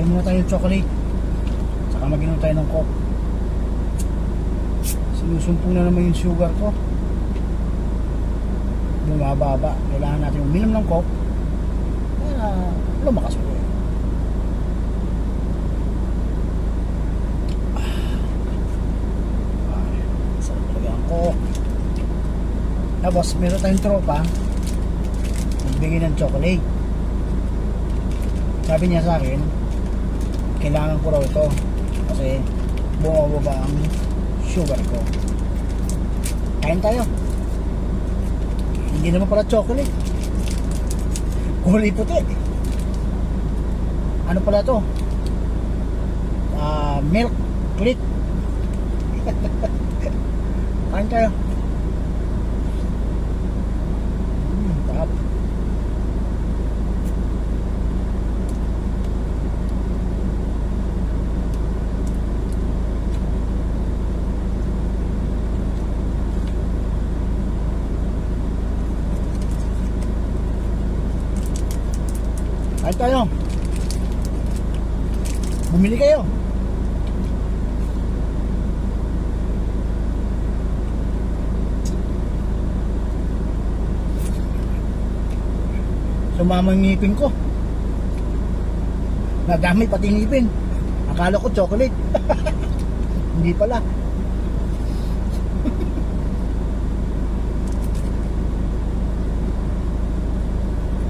Kain muna tayo ng chocolate. Saka mag-inom tayo ng coke. Sinusumpong na naman yung sugar ko. Bumababa. Kailangan natin uminom ng coke para lumakas ulit. Sarap talaga ang coke. Tapos meron tayong tropa nagbigay ng chocolate. Sabi niya sa akin, kailangan ko raw ito kasi bumababa ang sugar ko. Kain tayo. Hindi naman pala chocolate, kulay puti. Ano pala to? Milk click. Kain tayo. Sarap. Kain tayo. Bumili kayo. Sumama yung ngipin ko. Nadami pati ngipin. Akala ko chocolate. Hindi pala.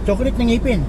Chocolate ng ngipin.